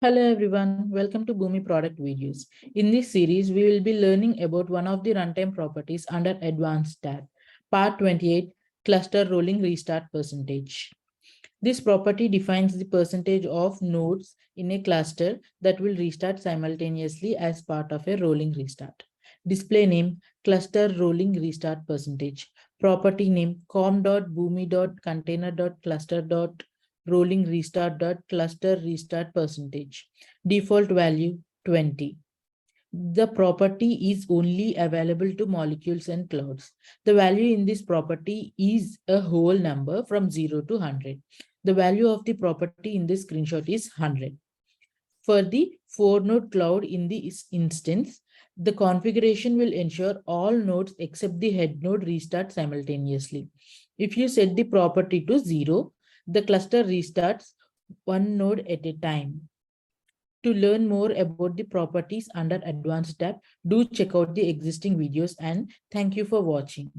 Hello everyone, welcome to Boomi Product Videos. In this series, we will be learning about one of the runtime properties under Advanced tab, Part 28, Cluster Rolling Restart Percentage. This property defines the percentage of nodes in a cluster that will restart simultaneously as part of a rolling restart. Display name, Cluster Rolling Restart Percentage. Property name, com.boomi.container.cluster. Rolling restart dot cluster restart percentage. Default value 20. The property is only available to molecules and clouds. The value in this property is a whole number from 0 to 100. The value of the property in this screenshot is 100. For the 4-node cloud in this instance, the configuration will ensure all nodes except the head node restart simultaneously. If you set the property to 0, the cluster restarts one node at a time. To learn more about the properties under Advanced tab, do check out the existing videos and thank you for watching.